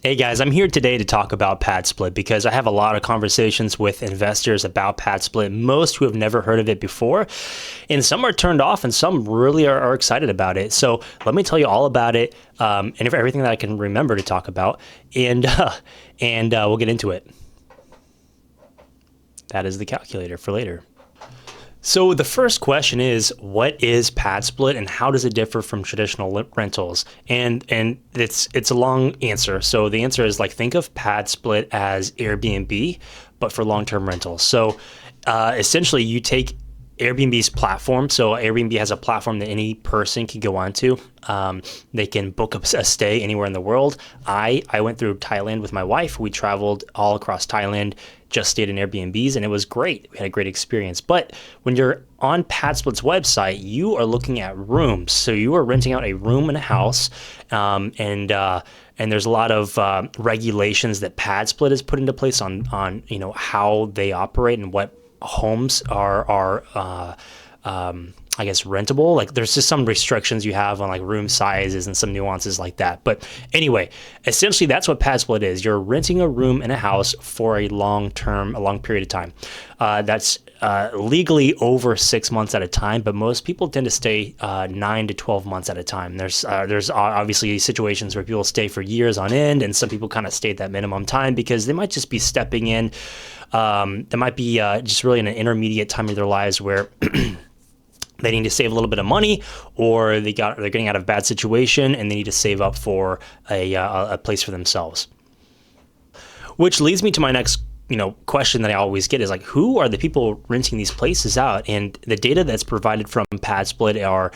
Hey guys, I'm here today to talk about Padsplit because I have a lot of conversations with investors about Padsplit, most who have never heard of it before, and some are turned off and some really are excited about it. So let me tell you all about it and everything that I can remember to talk about, and we'll get into it. That is the calculator for later. So the first question is, what is Padsplit and how does it differ from traditional rentals? And it's a long answer. So the answer is, like, think of Padsplit as Airbnb, but for long-term rentals. So essentially you take Airbnb's platform. So Airbnb has a platform that any person can go onto. They can book a stay anywhere in the world. I went through Thailand with my wife. We traveled all across Thailand, just stayed in Airbnbs, and it was great. We had a great experience. But when you're on Padsplit's website, you are looking at rooms. So you are renting out a room in a house, and there's a lot of regulations that Padsplit has put into place on how they operate and what homes are I guess rentable. Like, there's just some restrictions you have on like room sizes and some nuances like that. But anyway, essentially that's what Padsplit is. You're renting a room in a house for a long period of time. That's legally over 6 months at a time, but most people tend to stay 9 to 12 months at a time. There's obviously situations where people stay for years on end, and some people kind of stay at that minimum time because they might just be stepping in. There might be just really in an intermediate time of their lives where they need to save a little bit of money, or they're getting out of a bad situation and they need to save up for a place for themselves. Which leads me to my next question that I always get is, like, who are the people renting these places out? And the data that's provided from Padsplit are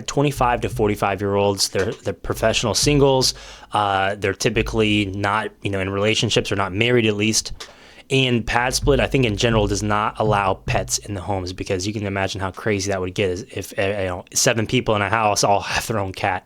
25 to 45-year-olds. They're professional singles. They're typically not in relationships or not married, at least. And Padsplit, I think in general, does not allow pets in the homes, because you can imagine how crazy that would get if 7 people in a house all have their own cat.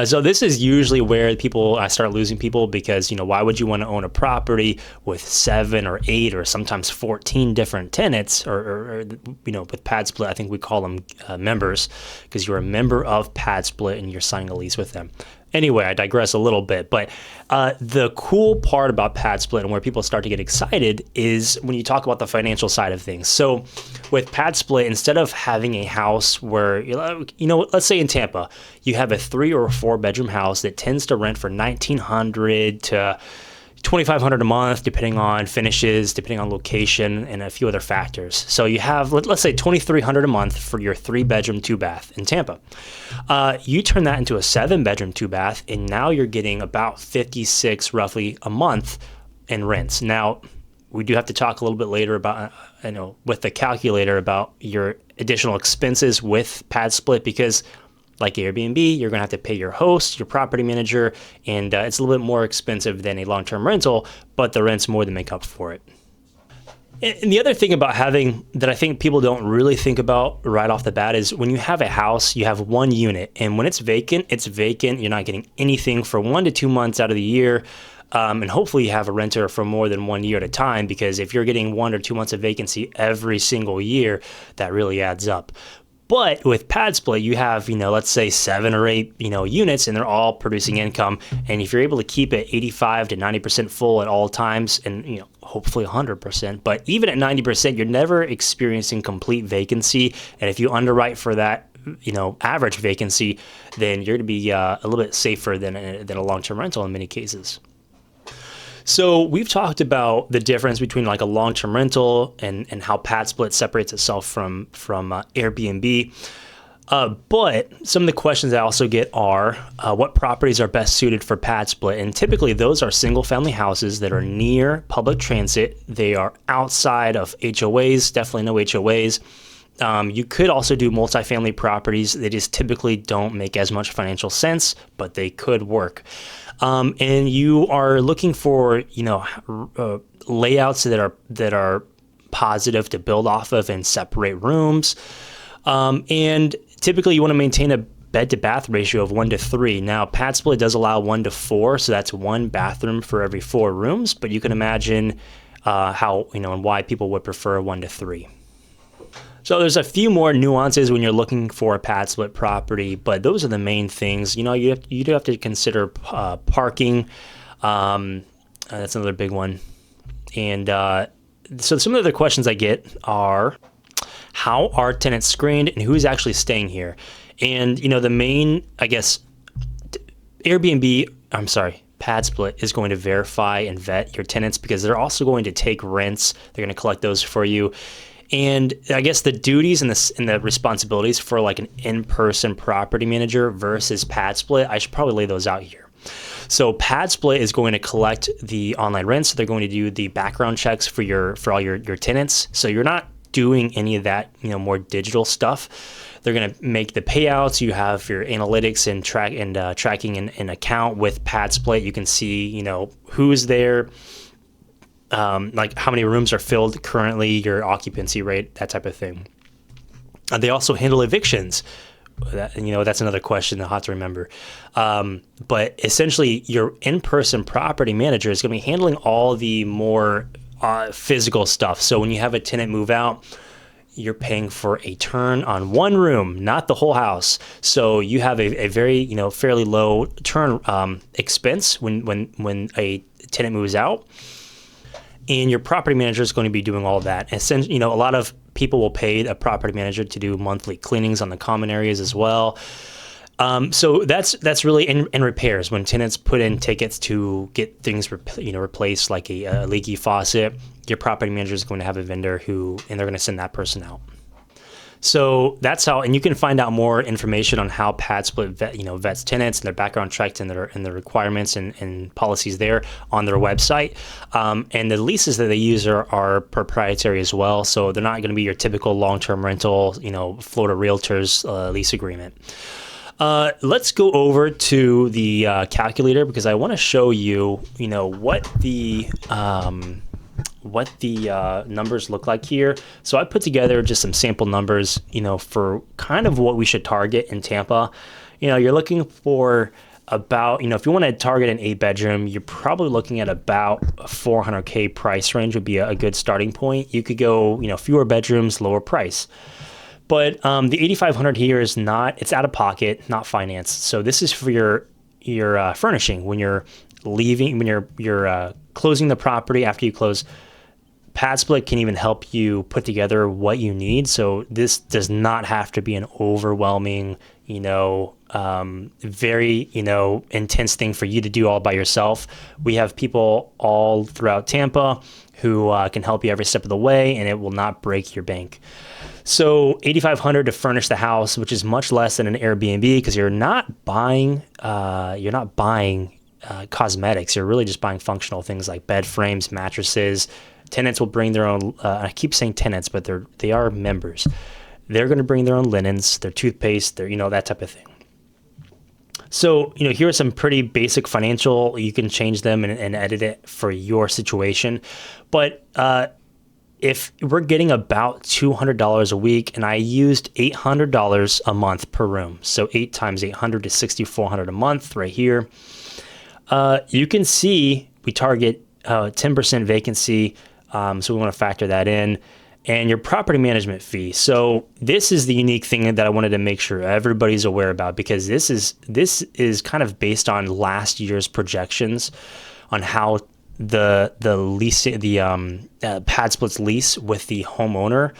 So this is usually where I start losing people, because why would you want to own a property with 7 or 8 or sometimes 14 different tenants, or with Padsplit, I think we call them members, because you're a member of Padsplit and you're signing a lease with them. Anyway, I digress a little bit, but the cool part about Padsplit and where people start to get excited is when you talk about the financial side of things. So with Padsplit, instead of having a house where, let's say in Tampa, you have a 3 or 4 bedroom house that tends to rent for $1,900 to $2,500 a month, depending on finishes, depending on location, and a few other factors. So you have, let's say, $2,300 a month for your 3-bedroom, 2-bath in Tampa. You turn that into a 7-bedroom, 2-bath, and now you're getting about $56 roughly a month in rents. Now, we do have to talk a little bit later about, with the calculator, about your additional expenses with Padsplit, because like Airbnb, you're going to have to pay your host, your property manager, and it's a little bit more expensive than a long-term rental, but the rents more than make up for it. And the other thing about having that I think people don't really think about right off the bat is, when you have a house, you have one unit, and when it's vacant, it's vacant. You're not getting anything for 1 to 2 months out of the year. And hopefully you have a renter for more than 1 year at a time, because if you're getting 1 or 2 months of vacancy every single year, that really adds up. But with Padsplit, you have, let's say 7 or 8, units, and they're all producing income. And if you're able to keep it 85 to 90% full at all times, and, hopefully 100%, but even at 90%, you're never experiencing complete vacancy. And if you underwrite for that, average vacancy, then you're going to be a little bit safer than a long-term rental in many cases. So we've talked about the difference between like a long-term rental and how Padsplit separates itself from Airbnb. But some of the questions I also get are, what properties are best suited for Padsplit? And typically those are single-family houses that are near public transit. They are outside of HOAs, definitely no HOAs. You could also do multifamily properties. They just typically don't make as much financial sense, but they could work. And you are looking for, layouts that are positive to build off of and separate rooms. And typically you want to maintain a bed to bath ratio of 1 to 3. Now, Padsplit does allow 1 to 4, so that's 1 bathroom for every 4 rooms, but you can imagine how, and why people would prefer 1 to 3. So there's a few more nuances when you're looking for a Padsplit property, but those are the main things. You do have to consider parking. That's another big one. And so some of the other questions I get are, how are tenants screened and who's actually staying here? And, the main, I guess, Padsplit is going to verify and vet your tenants because they're also going to take rents. They're going to collect those for you. And I guess the duties and the responsibilities for like an in-person property manager versus Padsplit, I should probably lay those out here. So Padsplit is going to collect the online rents. So they're going to do the background checks for all your tenants. So you're not doing any of that, more digital stuff. They're going to make the payouts. You have your analytics and tracking an account with Padsplit. You can see, who's there, like how many rooms are filled currently, your occupancy rate, that type of thing. They also handle evictions. That's another question that I have to remember. But essentially, your in-person property manager is going to be handling all the more physical stuff. So when you have a tenant move out, you're paying for a turn on one room, not the whole house. So you have a very, fairly low turn expense when a tenant moves out. And your property manager is going to be doing all of that. And a lot of people will pay a property manager to do monthly cleanings on the common areas as well. So that's really in repairs when tenants put in tickets to get things replaced, like a leaky faucet. Your property manager is going to have a vendor and they're going to send that person out. So that's how, and you can find out more information on how Padsplit vets tenants and their background checked and the requirements and policies there on their website. And the leases that they use are proprietary as well. So they're not going to be your typical long-term rental, Florida Realtors lease agreement. Let's go over to the calculator because I want to show you, what the numbers look like here. So I put together just some sample numbers, for kind of what we should target in Tampa. You're looking for about, if you want to target an 8-bedroom, you're probably looking at about a $400K price range would be a good starting point. You could go, fewer bedrooms, lower price. But the 8,500 here is it's out of pocket, not financed. So this is for your furnishing when you're leaving, when you're closing the property. After you close, Padsplit can even help you put together what you need. So this does not have to be an overwhelming, very, intense thing for you to do all by yourself. We have people all throughout Tampa who can help you every step of the way, and it will not break your bank. So $8,500 to furnish the house, which is much less than an Airbnb because you're not buying cosmetics. You're really just buying functional things like bed frames, mattresses. Tenants will bring their own. I keep saying tenants, but they are members. They're going to bring their own linens, their toothpaste, that type of thing. So here are some pretty basic financial. You can change them and edit it for your situation, but if we're getting about $200 a week, and I used $800 a month per room, so 8 times 800 is $6,400 a month right here. You can see we target 10% vacancy, so we want to factor that in, and your property management fee. So this is the unique thing that I wanted to make sure everybody's aware about, because this is kind of based on last year's projections on how the lease, Padsplit's lease with the homeowner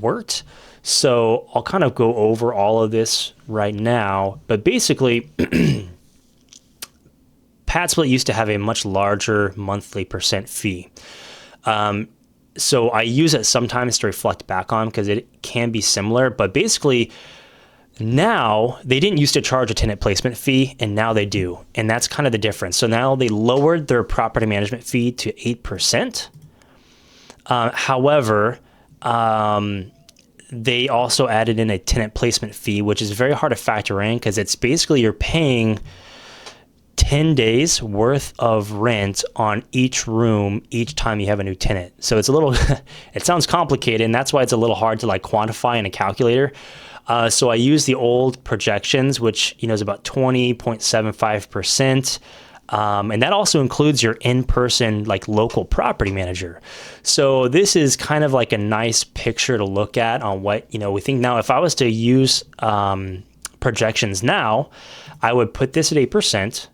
worked. So I'll kind of go over all of this right now, but basically Padsplit used to have a much larger monthly percent fee. So I use it sometimes to reflect back on because it can be similar, but basically now they didn't used to charge a tenant placement fee, and now they do. And that's kind of the difference. So now they lowered their property management fee to 8%. However, they also added in a tenant placement fee, which is very hard to factor in because it's basically you're paying 10 days worth of rent on each room each time you have a new tenant. So it's a little, it sounds complicated, and that's why it's a little hard to quantify in a calculator. So I use the old projections, which is about 20.75%. And that also includes your in-person local property manager. So this is kind of like a nice picture to look at on what we think. Now, if I was to use projections now, I would put this at 8%.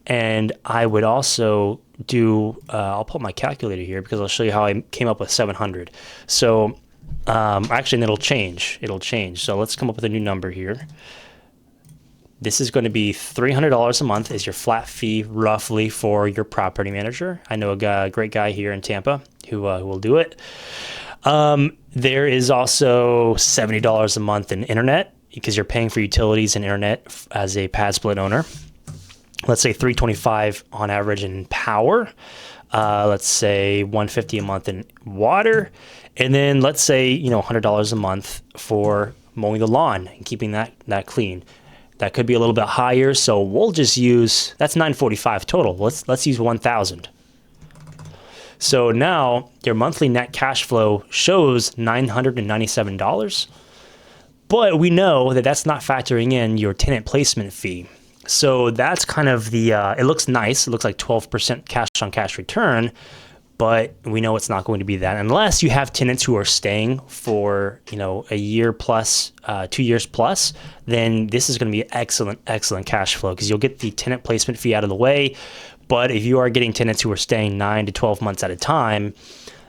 And I would also do, I'll put my calculator here because I'll show you how I came up with 700. So actually, and it'll change. It'll change. So let's come up with a new number here. This is going to be $300 a month is your flat fee roughly for your property manager. I know a great guy here in Tampa who will do it. There is also $70 a month in internet because you're paying for utilities and internet as a Padsplit owner. Let's say $325 on average in power. Let's say $150 a month in water. And then let's say, $100 a month for mowing the lawn and keeping that clean. That could be a little bit higher, so we'll just use, that's $945 total. Let's use 1,000. So now your monthly net cash flow shows $997, but we know that that's not factoring in your tenant placement fee. So that's kind of the, it looks nice. It looks like 12% cash on cash return, but we know it's not going to be that unless you have tenants who are staying for, a year plus, 2 years plus, then this is going to be excellent cash flow because you'll get the tenant placement fee out of the way. But if you are getting tenants who are staying 9 to 12 months at a time,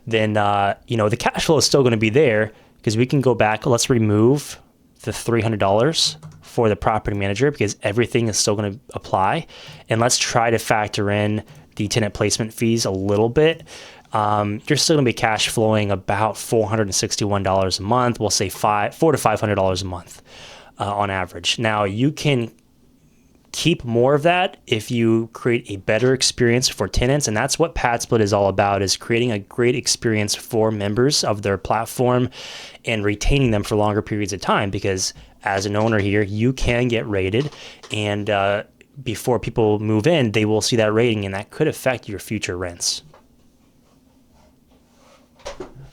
then, the cash flow is still going to be there because we can go back. Let's remove the $300 for the property manager because everything is still going to apply. And let's try to factor in the tenant placement fees a little bit. You're still going to be cash flowing about $461 a month. We'll say $400 to $500 a month on average. Now you can keep more of that if you create a better experience for tenants, and that's what Padsplit is all about: is creating a great experience for members of their platform and retaining them for longer periods of time. Because as an owner here, you can get rated, and before people move in, they will see that rating, and that could affect your future rents.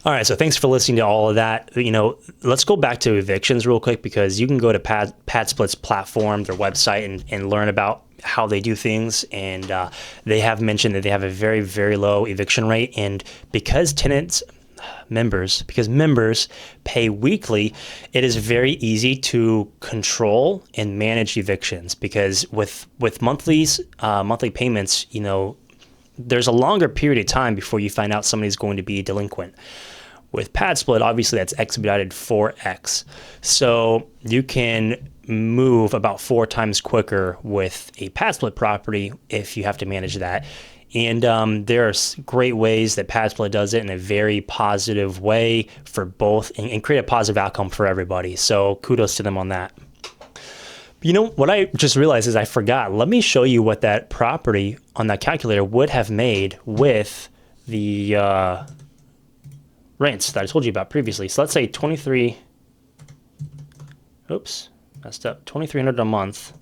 All right, so thanks for listening to all of that. Let's go back to evictions real quick because you can go to Padsplit's platform, their website, and learn about how they do things. And they have mentioned that they have a very, very low eviction rate. And because members pay weekly, it is very easy to control and manage evictions because with monthly payments, there's a longer period of time before you find out somebody's going to be delinquent. With Padsplit, obviously that's expedited 4x. So you can move about 4 times quicker with a Padsplit property if you have to manage that. And there are great ways that Padsplit does it in a very positive way for both and create a positive outcome for everybody. So kudos to them on that. What I just realized is I forgot. Let me show you what that property on that calculator would have made with the rents that I told you about previously. So let's say $2,300 a month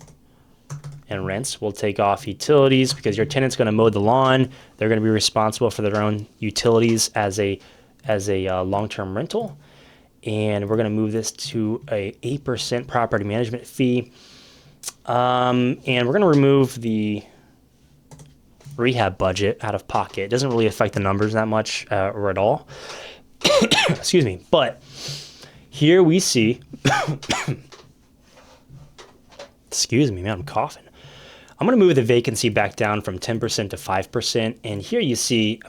in rents. We'll take off utilities because your tenant's going to mow the lawn. They're going to be responsible for their own utilities as a long-term rental. And we're going to move this to a 8% property management fee. And we're going to remove the rehab budget out of pocket. It doesn't really affect the numbers that much or at all. Excuse me. But here we see, excuse me, man, I'm coughing. I'm going to move the vacancy back down from 10% to 5%. And here you see,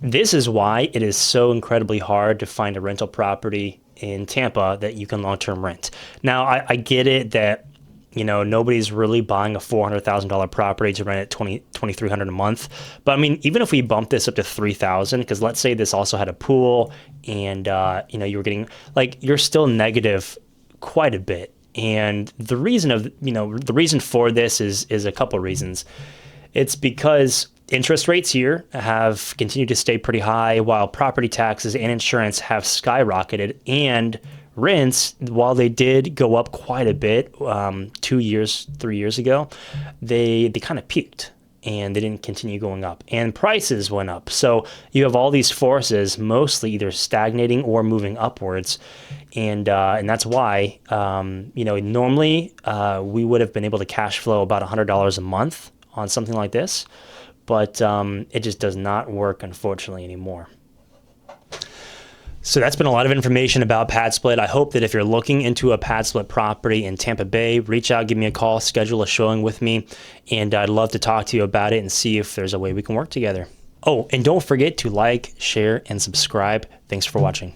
this is why it is so incredibly hard to find a rental property in Tampa that you can long-term rent. Now, I get it that, nobody's really buying a $400,000 property to rent at $2,300 a month. But even if we bump this up to $3,000, because let's say this also had a pool and, you were getting, you're still negative quite a bit. And the reason for this is a couple of reasons. It's because interest rates here have continued to stay pretty high while property taxes and insurance have skyrocketed, and rents, while they did go up quite a bit 3 years ago, they kind of peaked and they didn't continue going up, and prices went up. So you have all these forces mostly either stagnating or moving upwards. And that's why, normally we would have been able to cash flow about $100 a month on something like this, but it just does not work, unfortunately, anymore. So that's been a lot of information about Padsplit. I hope that if you're looking into a Padsplit property in Tampa Bay, reach out, give me a call, schedule a showing with me, and I'd love to talk to you about it and see if there's a way we can work together. Oh, and don't forget to like, share, and subscribe. Thanks for watching.